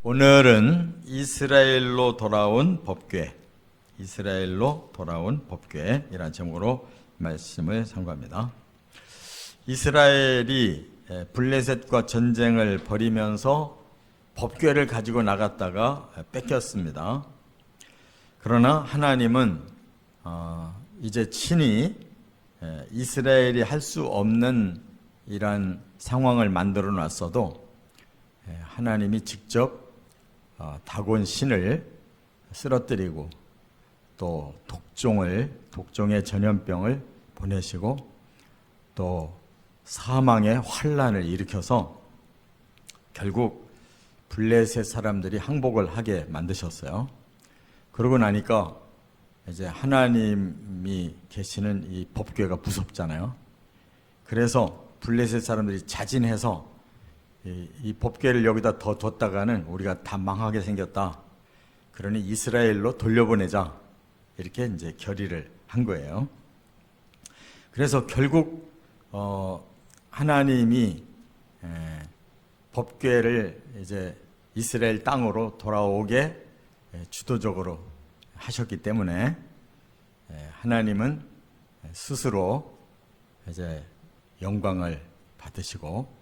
오늘은 이스라엘로 돌아온 법궤이란 제목으로 말씀을 선고합니다. 이스라엘이 블레셋과 전쟁을 벌이면서 법궤를 가지고 나갔다가 뺏겼습니다. 그러나 하나님은 이제 친히 이스라엘이 할 수 없는 이러한 상황을 만들어 놨어도 하나님이 직접 다곤 신을 쓰러뜨리고 또 독종의 전염병을 보내시고 또 사망의 환란을 일으켜서 결국 블레셋 사람들이 항복을 하게 만드셨어요. 그러고 나니까 이제 하나님이 계시는 이 법궤가 무섭잖아요. 그래서 블레셋 사람들이 자진해서 이 법궤를 여기다 더 뒀다가는 우리가 다 망하게 생겼다. 그러니 이스라엘로 돌려보내자. 이렇게 이제 결의를 한 거예요. 그래서 결국 하나님이 법궤를 이제 이스라엘 땅으로 돌아오게 주도적으로 하셨기 때문에 하나님은 스스로 이제 영광을 받으시고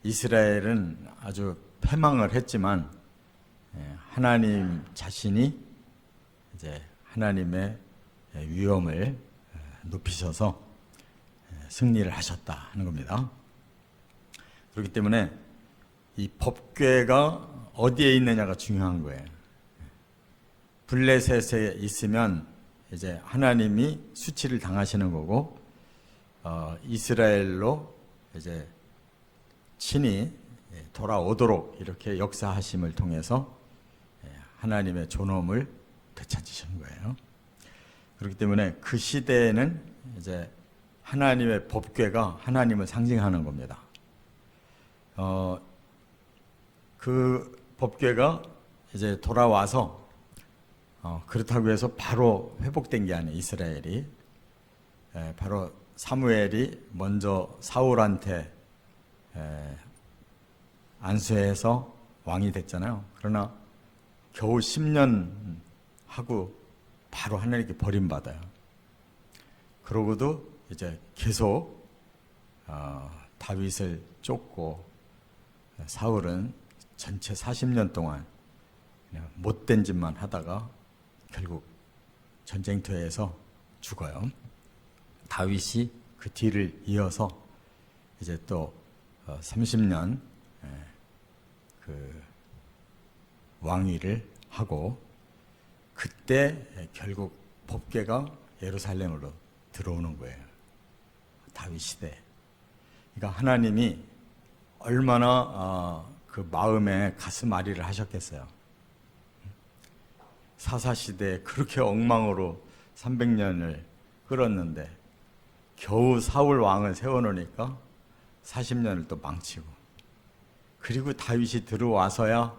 이스라엘은 아주 패망을 했지만 하나님 자신이 이제 하나님의 위엄을 높이셔서 승리를 하셨다 하는 겁니다. 그렇기 때문에 이 법궤가 어디에 있느냐가 중요한 거예요. 블레셋에 있으면 이제 하나님이 수치를 당하시는 거고 이스라엘로 이제 친히 돌아오도록 이렇게 역사하심을 통해서 하나님의 존엄을 되찾으시는 거예요. 그렇기 때문에 그 시대에는 이제 하나님의 법궤가 하나님을 상징하는 겁니다. 그 법궤가 이제 돌아와서 그렇다고 해서 바로 회복된 게 아니에요. 이스라엘이 바로 사무엘이 먼저 사울한테 안수해서 왕이 됐잖아요. 그러나 겨우 10년 하고 바로 하나님께 버림받아요. 그러고도 이제 계속 다윗을 쫓고 사울은 전체 40년 동안 그냥 못된 짓만 하다가 결국 전쟁터에서 죽어요. 다윗이 그 뒤를 이어서 이제 또 30년 그 왕위를 하고 그때 결국 법궤가 예루살렘으로 들어오는 거예요. 다윗 시대. 그러니까 하나님이 얼마나 그 마음에 가슴 아리를 하셨겠어요. 사사시대에 그렇게 엉망으로 300년을 끌었는데 겨우 사울 왕을 세워놓으니까 40년을 또 망치고 그리고 다윗이 들어와서야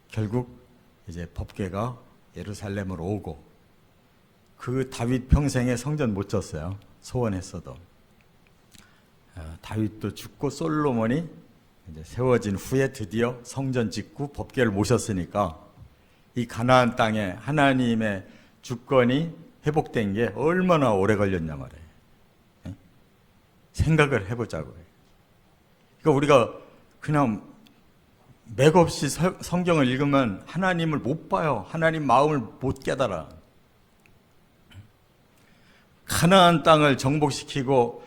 결국 이제 법궤가 예루살렘으로 오고 그 다윗 평생에 성전 못 졌어요. 소원했어도. 다윗도 죽고 솔로몬이 이제 세워진 후에 드디어 성전 짓고 법궤를 모셨으니까 이 가나안 땅에 하나님의 주권이 회복된 게 얼마나 오래 걸렸냐 말이에요. 생각을 해보자고요. 그러니까 우리가 그냥 맥없이 성경을 읽으면 하나님을 못 봐요. 하나님 마음을 못 깨달아. 가나안 땅을 정복시키고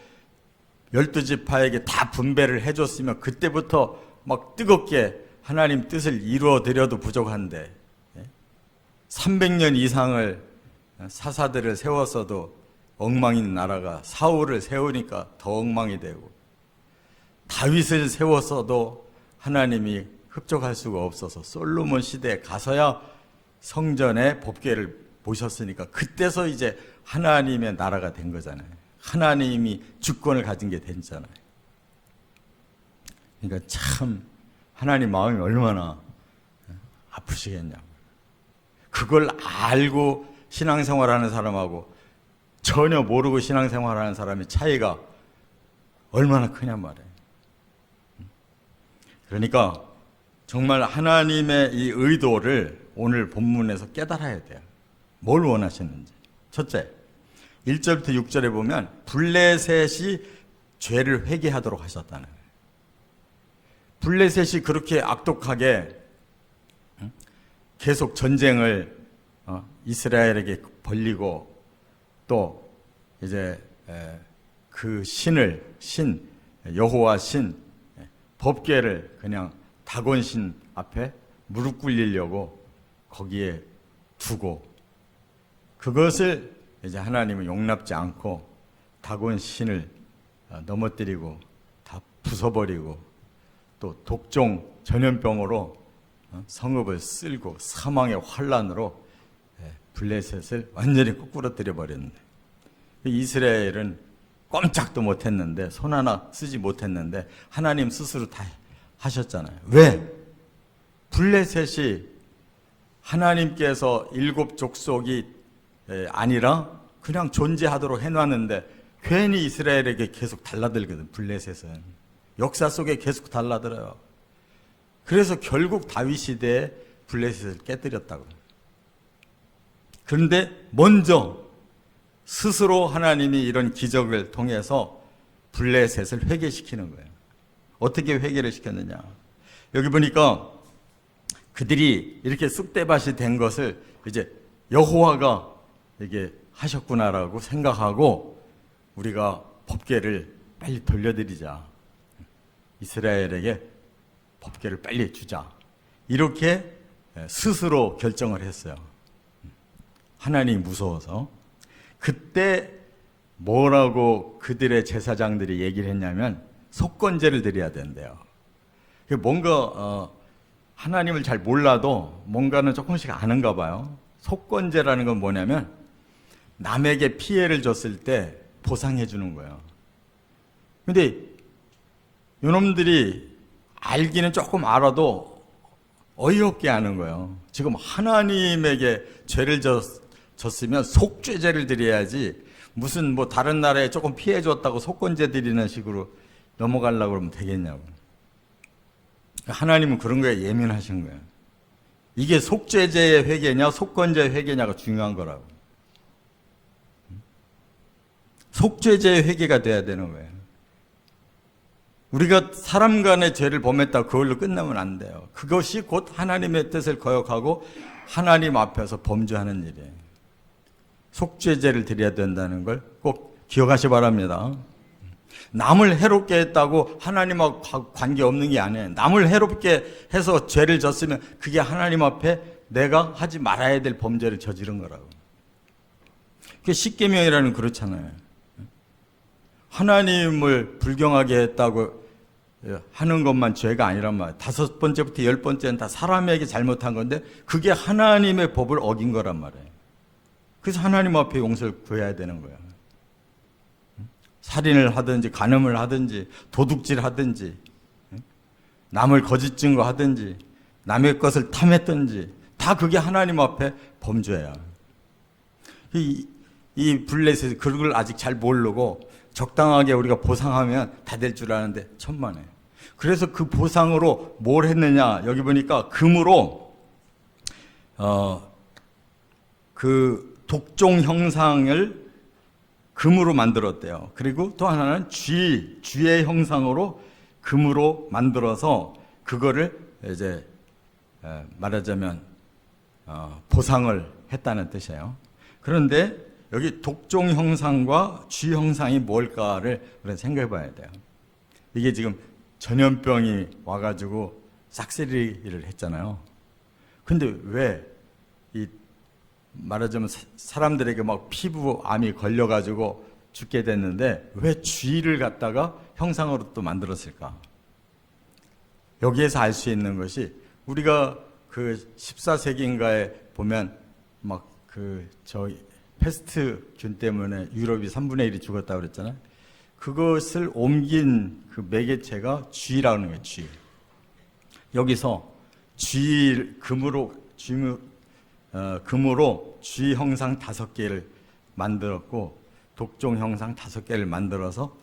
12지파에게 다 분배를 해줬으면 그때부터 막 뜨겁게 하나님 뜻을 이루어드려도 부족한데 300년 이상을 사사들을 세웠어도 엉망인 나라가 사울을 세우니까 더 엉망이 되고 다윗을 세웠어도 하나님이 흡족할 수가 없어서 솔로몬 시대에 가서야 성전에 법궤를 모셨으니까 그때서 이제 하나님의 나라가 된 거잖아요. 하나님이 주권을 가진 게 됐잖아요. 그러니까 참 하나님 마음이 얼마나 아프시겠냐고. 그걸 알고 신앙생활하는 사람하고 전혀 모르고 신앙생활하는 사람의 차이가 얼마나 크냔 말이에요. 그러니까 정말 하나님의 이 의도를 오늘 본문에서 깨달아야 돼요. 뭘 원하셨는지. 첫째, 1절부터 6절에 보면 블레셋이 죄를 회개하도록 하셨다는 거예요. 블레셋이 그렇게 악독하게 계속 전쟁을 이스라엘에게 벌리고 또 이제 그 여호와 신 법궤를 그냥 다곤신 앞에 무릎 꿇리려고 거기에 두고 그것을 이제 하나님은 용납지 않고 다곤신을 넘어뜨리고 다 부숴버리고 또 독종 전염병으로 성읍을 쓸고 사망의 환란으로 블레셋을 완전히 꾸꾸러뜨려 버렸는데 이스라엘은 꼼짝도 못했는데 손 하나 쓰지 못했는데 하나님 스스로 다 하셨잖아요. 왜? 블레셋이 하나님께서 일곱 족속이 아니라 그냥 존재하도록 해놨는데 괜히 이스라엘에게 계속 달라들거든. 블레셋은 역사 속에 계속 달라들어요. 그래서 결국 다윗 시대에 블레셋을 깨뜨렸다고. 그런데 먼저 스스로 하나님이 이런 기적을 통해서 블레셋을 회개시키는 거예요. 어떻게 회개를 시켰느냐? 여기 보니까 그들이 이렇게 쑥대밭이 된 것을 이제 여호와가 이게 하셨구나라고 생각하고 우리가 법궤를 빨리 돌려드리자. 이스라엘에게 법궤를 빨리 주자. 이렇게 스스로 결정을 했어요. 하나님이 무서워서. 그때 뭐라고 그들의 제사장들이 얘기를 했냐면 속건제를 드려야 된대요. 뭔가 하나님을 잘 몰라도 뭔가는 조금씩 아는가 봐요. 속건제라는 건 뭐냐면 남에게 피해를 줬을 때 보상해 주는 거예요. 근데 이놈들이 알기는 조금 알아도 어이없게 하는 거예요. 지금 하나님에게 죄를 졌으면 속죄제를 드려야지 무슨 뭐 다른 나라에 조금 피해 줬다고 속건제 드리는 식으로 넘어가려고 그러면 되겠냐고. 하나님은 그런 거에 예민하신 거예요. 이게 속죄제의 회개냐 속건제의 회개냐가 중요한 거라고. 속죄제의 회개가 돼야 되는 거예요. 우리가 사람 간의 죄를 범했다고 그걸로 끝나면 안 돼요. 그것이 곧 하나님의 뜻을 거역하고 하나님 앞에서 범죄하는 일이에요. 속죄제를 드려야 된다는 걸 꼭 기억하시 바랍니다. 남을 해롭게 했다고 하나님하고 관계없는 게 아니에요. 남을 해롭게 해서 죄를 졌으면 그게 하나님 앞에 내가 하지 말아야 될 범죄를 저지른 거라고. 그게 십계명이라는 그렇잖아요. 하나님을 불경하게 했다고 하는 것만 죄가 아니란 말이에요. 5번째부터 10번째는 다 사람에게 잘못한 건데 그게 하나님의 법을 어긴 거란 말이에요. 그래서 하나님 앞에 용서를 구해야 되는 거예요. 살인을 하든지 간음을 하든지 도둑질 하든지 남을 거짓 증거하든지 남의 것을 탐했든지 다 그게 하나님 앞에 범죄야. 이 블레셋이 그걸 아직 잘 모르고 적당하게 우리가 보상하면 다 될 줄 아는데 천만에. 그래서 그 보상으로 뭘 했느냐? 여기 보니까 금으로 그 독종 형상을 금으로 만들었대요. 그리고 또 하나는 쥐의 형상으로 금으로 만들어서 그거를 이제 말하자면 보상을 했다는 뜻이에요. 그런데 여기 독종 형상과 쥐 형상이 뭘까를 우리가 생각해 봐야 돼요. 이게 지금 전염병이 와가지고 싹쓸이를 했잖아요. 근데 왜 이 말하자면 사람들에게 막 피부암이 걸려가지고 죽게 됐는데 왜 쥐를 갖다가 형상으로 또 만들었을까? 여기에서 알 수 있는 것이 우리가 그 14세기인가에 보면 막 패스트균 때문에 유럽이 3분의 1이 죽었다고 그랬잖아요. 그것을 옮긴 그 매개체가 쥐라는 거예요. 쥐. 여기서 금으로 쥐 형상 5개를 만들었고 독종 형상 5개를 만들어서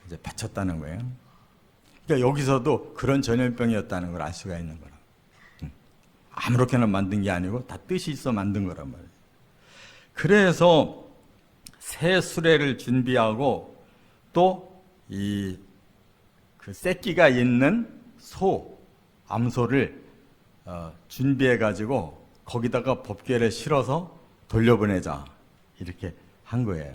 이제 바쳤다는 거예요. 그러니까 여기서도 그런 전염병이었다는 걸 알 수가 있는 거라. 아무렇게나 만든 게 아니고 다 뜻이 있어 만든 거란 말이에요. 그래서 새 수레를 준비하고 또 그 새끼가 있는 암소를 준비해 가지고 거기다가 법궤를 실어서 돌려보내자 이렇게 한 거예요.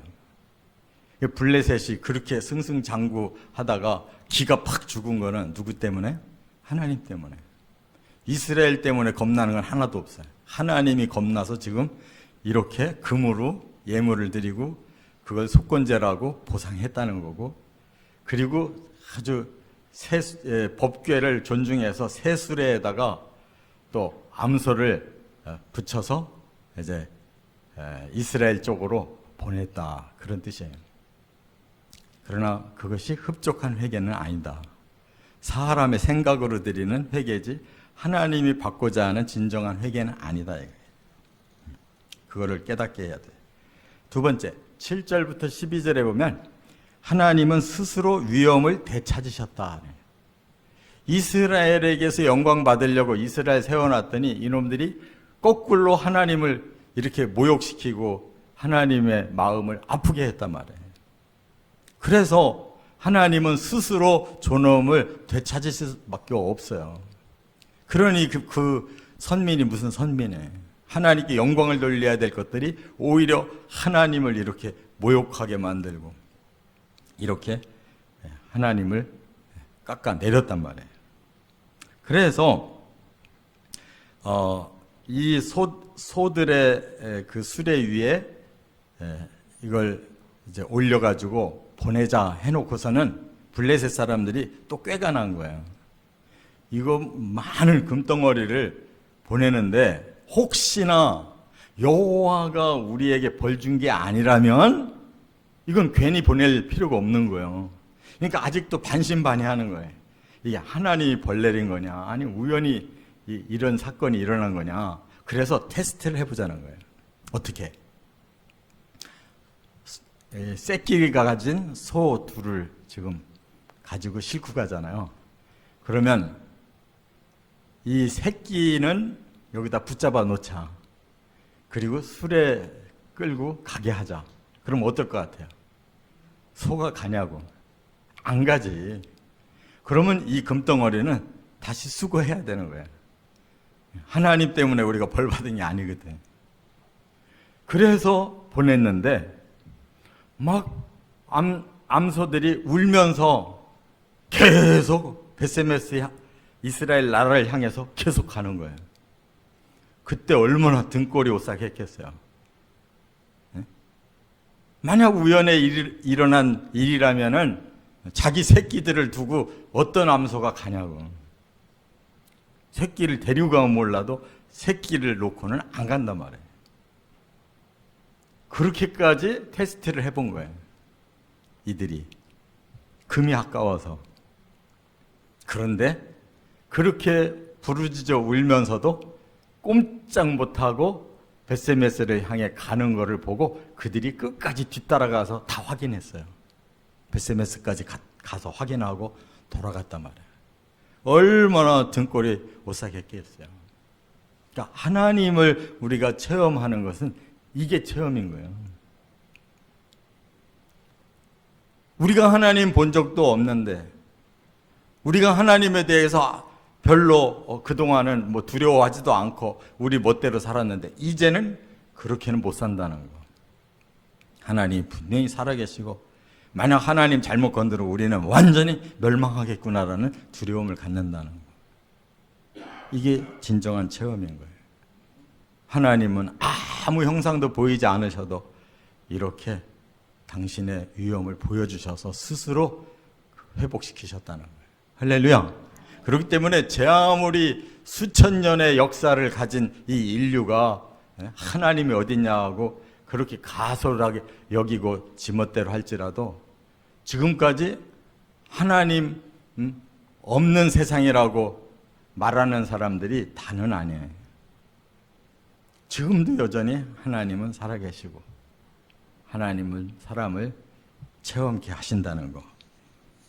블레셋이 그렇게 승승장구하다가 기가 팍 죽은 거는 누구 때문에? 하나님 때문에. 이스라엘 때문에 겁나는 건 하나도 없어요. 하나님이 겁나서 지금 이렇게 금으로 예물을 드리고 그걸 속건제라고 보상했다는 거고, 그리고 아주 법궤를 존중해서 새 수레에다가 또 암소를 붙여서 이제 이스라엘 쪽으로 보냈다, 그런 뜻이에요. 그러나 그것이 흡족한 회개는 아니다. 사람의 생각으로 드리는 회개지 하나님이 받고자 하는 진정한 회개는 아니다. 그거를 깨닫게 해야 돼. 두 번째, 7절부터 12절에 보면 하나님은 스스로 위엄을 되찾으셨다. 이스라엘에게서 영광 받으려고 이스라엘 세워놨더니 이놈들이 거꾸로 하나님을 이렇게 모욕시키고 하나님의 마음을 아프게 했단 말이에요. 그래서 하나님은 스스로 존엄을 되찾으실 수밖에 없어요. 그러니 그 선민이 무슨 선민이에요. 하나님께 영광을 돌려야 될 것들이 오히려 하나님을 이렇게 모욕하게 만들고 이렇게 하나님을 깎아내렸단 말이에요. 그래서 이 소들의 그 수레 위에 이걸 이제 올려가지고 보내자 해놓고서는 블레셋 사람들이 또 꾀가 난 거예요. 이거 많은 금덩어리를 보내는데 혹시나 여호와가 우리에게 벌 준 게 아니라면 이건 괜히 보낼 필요가 없는 거예요. 그러니까 아직도 반신반의하는 거예요. 이게 하나님이 벌 내린 거냐, 아니 우연히 이런 사건이 일어난 거냐. 그래서 테스트를 해보자는 거예요. 어떻게? 새끼가 가진 소 둘을 지금 가지고 싣고 가잖아요. 그러면 이 새끼는 여기다 붙잡아 놓자. 그리고 수레 끌고 가게 하자. 그럼 어떨 것 같아요? 소가 가냐고? 안 가지. 그러면 이 금덩어리는 다시 수거해야 되는 거예요. 하나님 때문에 우리가 벌 받은 게 아니거든. 그래서 보냈는데 막 암소들이 울면서 계속 베세메스 이스라엘 나라를 향해서 계속 가는 거예요. 그때 얼마나 등골이 오싹했겠어요. 만약 우연에 일어난 일이라면은 자기 새끼들을 두고 어떤 암소가 가냐고. 새끼를 데리고 가면 몰라도 새끼를 놓고는 안 간단 말이에요. 그렇게까지 테스트를 해본 거예요. 이들이. 금이 아까워서. 그런데 그렇게 부르짖어 울면서도 꼼짝 못하고 베세메스를 향해 가는 것을 보고 그들이 끝까지 뒤따라가서 다 확인했어요. 베세메스까지 가서 확인하고 돌아갔단 말이에요. 얼마나 등골이 오싹했겠어요. 그러니까 하나님을 우리가 체험하는 것은 이게 체험인 거예요. 우리가 하나님 본 적도 없는데 우리가 하나님에 대해서 별로 그동안은 뭐 두려워하지도 않고 우리 멋대로 살았는데 이제는 그렇게는 못 산다는 거. 하나님 분명히 살아계시고 만약 하나님 잘못 건드리면 우리는 완전히 멸망하겠구나라는 두려움을 갖는다는 거. 이게 진정한 체험인 거예요. 하나님은 아무 형상도 보이지 않으셔도 이렇게 당신의 위엄을 보여주셔서 스스로 회복시키셨다는 거예요. 할렐루야. 그렇기 때문에 제 아무리 수천 년의 역사를 가진 이 인류가 하나님이 어딨냐고 그렇게 가소하게 여기고 지멋대로 할지라도 지금까지 하나님 없는 세상이라고 말하는 사람들이 다는 아니에요. 지금도 여전히 하나님은 살아계시고 하나님은 사람을 체험케 하신다는 거.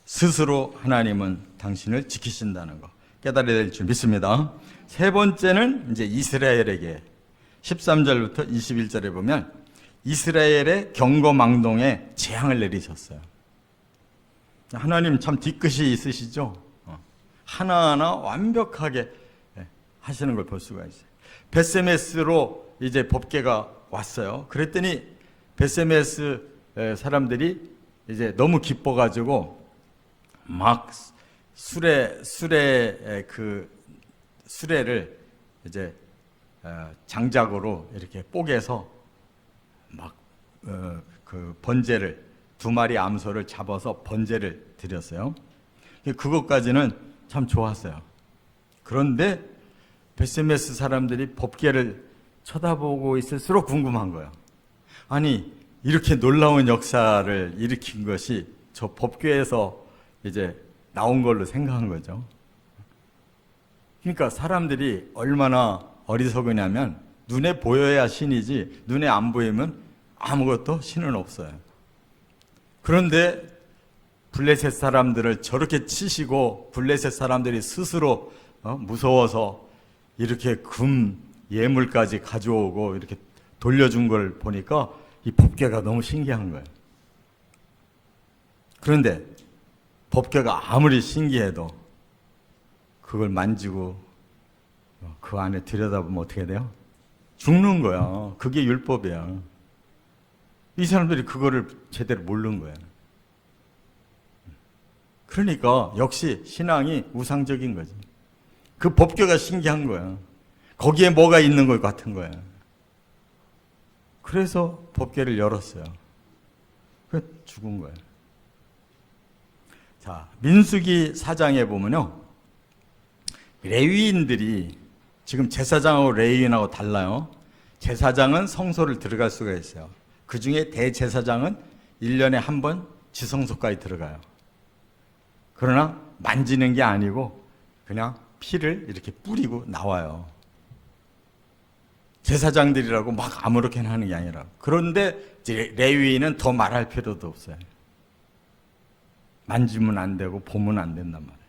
스스로 하나님은 당신을 지키신다는 거. 깨달아야 될 줄 믿습니다. 세 번째는 이제 이스라엘에게 13절부터 21절에 보면 이스라엘의 경거망동에 재앙을 내리셨어요. 하나님 참 뒤끝이 있으시죠? 하나하나 완벽하게 하시는 걸 볼 수가 있어요. 벳세메스로 이제 법궤가 왔어요. 그랬더니 벳세메스 사람들이 이제 너무 기뻐가지고 막 수레를 이제 장작으로 이렇게 뽀개서 막 그 번제를 2마리 암소를 잡아서 번제를 드렸어요. 그것까지는 참 좋았어요. 그런데 벳세메스 사람들이 법궤를 쳐다보고 있을수록 궁금한 거예요. 아니 이렇게 놀라운 역사를 일으킨 것이 저 법궤에서 이제 나온 걸로 생각한 거죠. 그러니까 사람들이 얼마나 어리석으냐면 눈에 보여야 신이지 눈에 안 보이면 아무것도 신은 없어요. 그런데 블레셋 사람들을 저렇게 치시고 블레셋 사람들이 스스로 무서워서 이렇게 금 예물까지 가져오고 이렇게 돌려준 걸 보니까 이 법궤가 너무 신기한 거예요. 그런데 법궤가 아무리 신기해도 그걸 만지고 그 안에 들여다보면 어떻게 돼요? 죽는 거야. 그게 율법이야. 이 사람들이 그거를 제대로 모르는 거야. 그러니까 역시 신앙이 우상적인 거지. 그 법궤가 신기한 거야. 거기에 뭐가 있는 것 같은 거야. 그래서 법궤를 열었어요. 그 죽은 거야. 자, 민수기 4장에 보면요. 레위인들이 지금 제사장하고 레위인하고 달라요. 제사장은 성소를 들어갈 수가 있어요. 그 중에 대제사장은 1년에 한 번 지성소까지 들어가요. 그러나 만지는 게 아니고 그냥 피를 이렇게 뿌리고 나와요. 제사장들이라고 막 아무렇게나 하는 게 아니라. 그런데 레위인은 더 말할 필요도 없어요. 만지면 안 되고 보면 안 된단 말이에요.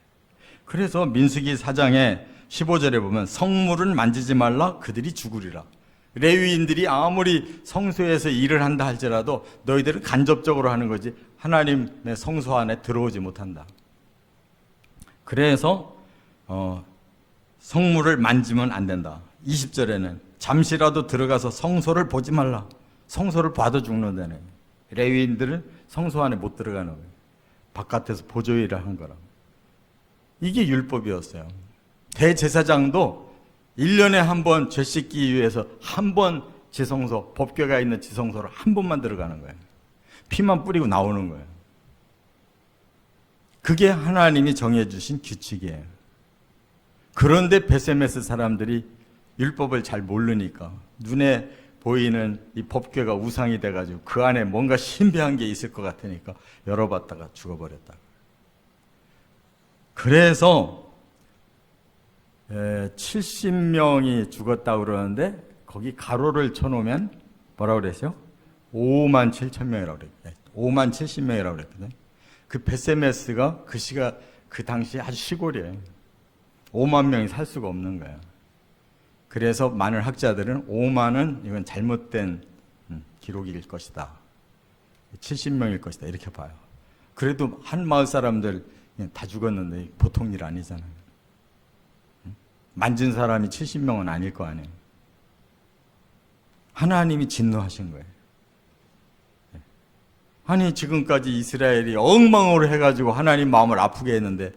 그래서 민수기 4장에 15절에 보면 성물은 만지지 말라 그들이 죽으리라. 레위인들이 아무리 성소에서 일을 한다 할지라도 너희들은 간접적으로 하는 거지 하나님의 성소 안에 들어오지 못한다. 그래서 성물을 만지면 안 된다. 20절에는 잠시라도 들어가서 성소를 보지 말라. 성소를 봐도 죽는다네. 레위인들은 성소 안에 못 들어가는 거예요. 바깥에서 보조일을 한 거라. 이게 율법이었어요. 대제사장도 1년에 한 번 죄 씻기 위해서 한 번 지성소, 법궤가 있는 지성소를 한 번만 들어가는 거예요. 피만 뿌리고 나오는 거예요. 그게 하나님이 정해주신 규칙이에요. 그런데 벳세메스 사람들이 율법을 잘 모르니까 눈에 보이는 이 법궤가 우상이 돼가지고 그 안에 뭔가 신비한 게 있을 것 같으니까 열어봤다가 죽어버렸다. 그래서 70명이 죽었다고 그러는데 거기 가로를 쳐놓으면 뭐라고 그랬어요? 5만 7천 명이라고 그랬어요. 5만 70명이라고 그랬거든요. 그 벳세메스가 그 당시 아주 시골이에요. 5만 명이 살 수가 없는 거예요. 그래서 많은 학자들은 5만은 이건 잘못된 기록일 것이다. 70명일 것이다. 이렇게 봐요. 그래도 한 마을 사람들 다 죽었는데 보통 일 아니잖아요. 만진 사람이 70명은 아닐 거 아니에요. 하나님이 진노하신 거예요. 아니 지금까지 이스라엘이 엉망으로 해가지고 하나님 마음을 아프게 했는데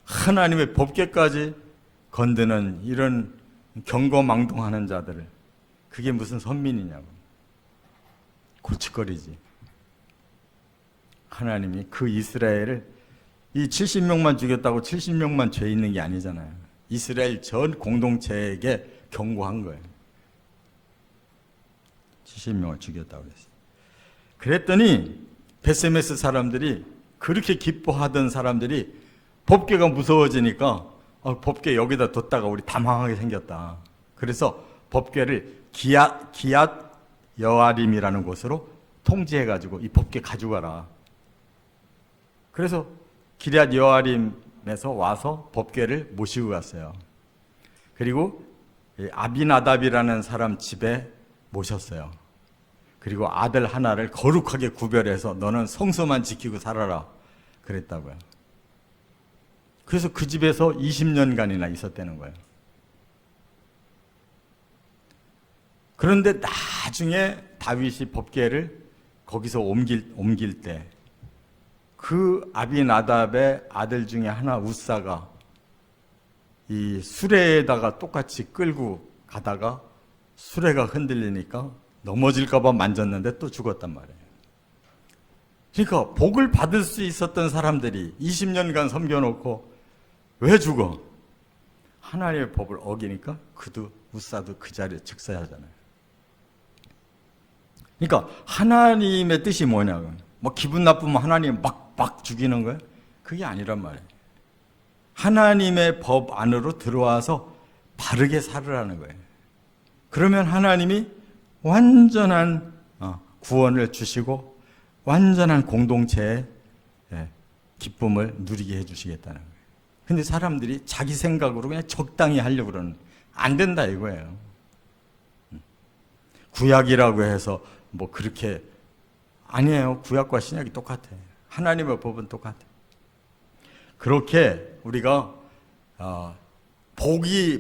하나님의 법궤까지 건드는 이런 경거망동하는 자들을 그게 무슨 선민이냐고 고치거리지. 하나님이 그 이스라엘을 이 70명만 죽였다고 70명만 죄 있는 게 아니잖아요. 이스라엘 전 공동체에게 경고한 거예요. 70명을 죽였다고 그랬어요. 그랬더니 벳세메스 사람들이 그렇게 기뻐하던 사람들이 법궤가 무서워지니까 법궤 여기다 뒀다가 우리 다 망하게 생겼다. 그래서 법궤를 기앗 여아림이라는 곳으로 통지해가지고 이 법궤 가져가라. 그래서 기앗 여아림 미디안에서 와서 법궤를 모시고 갔어요. 그리고 아비나답이라는 사람 집에 모셨어요. 그리고 아들 하나를 거룩하게 구별해서 너는 성소만 지키고 살아라 그랬다고요. 그래서 그 집에서 20년간이나 있었다는 거예요. 그런데 나중에 다윗이 법궤를 거기서 옮길 때 그 아비나답의 아들 중에 하나 우사가 이 수레에다가 똑같이 끌고 가다가 수레가 흔들리니까 넘어질까봐 만졌는데 또 죽었단 말이에요. 그러니까 복을 받을 수 있었던 사람들이 20년간 섬겨놓고 왜 죽어? 하나님의 법을 어기니까 그도 우사도 그 자리에 즉사하잖아요. 그러니까 하나님의 뜻이 뭐냐고. 뭐 기분 나쁘면 하나님 막 죽이는 거예요? 그게 아니란 말이에요. 하나님의 법 안으로 들어와서 바르게 살으라는 거예요. 그러면 하나님이 완전한 구원을 주시고 완전한 공동체의 기쁨을 누리게 해주시겠다는 거예요. 근데 사람들이 자기 생각으로 그냥 적당히 하려고 그러는, 안 된다 이거예요. 구약이라고 해서 뭐 그렇게 아니에요. 구약과 신약이 똑같아요. 하나님의 법은 똑같아요. 그렇게 우리가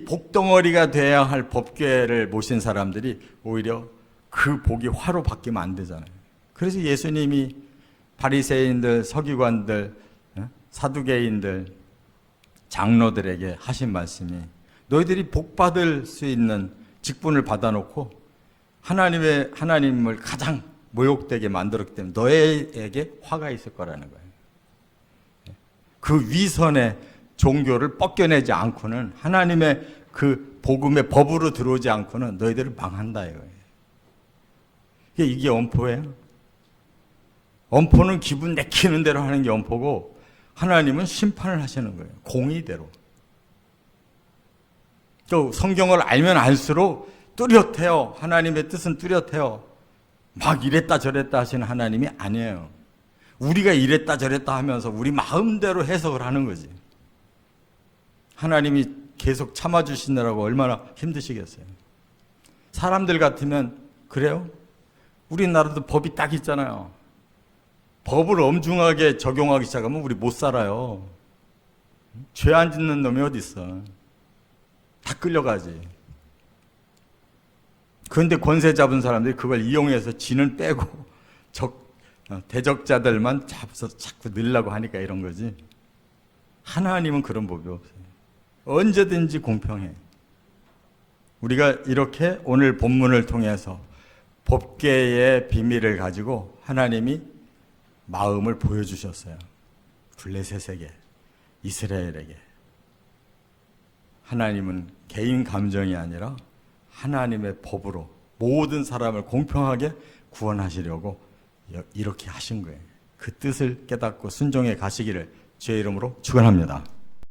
복덩어리가 돼야 할 법궤를 모신 사람들이 오히려 그 복이 화로 바뀌면 안 되잖아요. 그래서 예수님이 바리새인들, 서기관들, 사두개인들, 장로들에게 하신 말씀이 너희들이 복 받을 수 있는 직분을 받아놓고 하나님을 가장 모욕되게 만들었기 때문에 너희에게 화가 있을 거라는 거예요. 그 위선의 종교를 뻗겨내지 않고는, 하나님의 그 복음의 법으로 들어오지 않고는 너희들을 망한다 이거예요. 이게 엄포예요. 엄포는 기분 내키는 대로 하는 게 엄포고, 하나님은 심판을 하시는 거예요. 공의대로. 또 성경을 알면 알수록 뚜렷해요. 하나님의 뜻은 뚜렷해요. 막 이랬다 저랬다 하시는 하나님이 아니에요. 우리가 이랬다 저랬다 하면서 우리 마음대로 해석을 하는 거지. 하나님이 계속 참아주시느라고 얼마나 힘드시겠어요. 사람들 같으면 그래요? 우리나라도 법이 딱 있잖아요. 법을 엄중하게 적용하기 시작하면 우리 못 살아요. 죄 안 짓는 놈이 어디 있어. 다 끌려가지. 그런데 권세 잡은 사람들이 그걸 이용해서 진을 빼고 대적자들만 잡아서 자꾸 늘려고 하니까 이런 거지. 하나님은 그런 법이 없어요. 언제든지 공평해. 우리가 이렇게 오늘 본문을 통해서 법궤의 비밀을 가지고 하나님이 마음을 보여주셨어요. 블레셋에게, 이스라엘에게. 하나님은 개인 감정이 아니라 하나님의 법으로 모든 사람을 공평하게 구원하시려고 이렇게 하신 거예요. 그 뜻을 깨닫고 순종해 가시기를 주의 이름으로 축원합니다.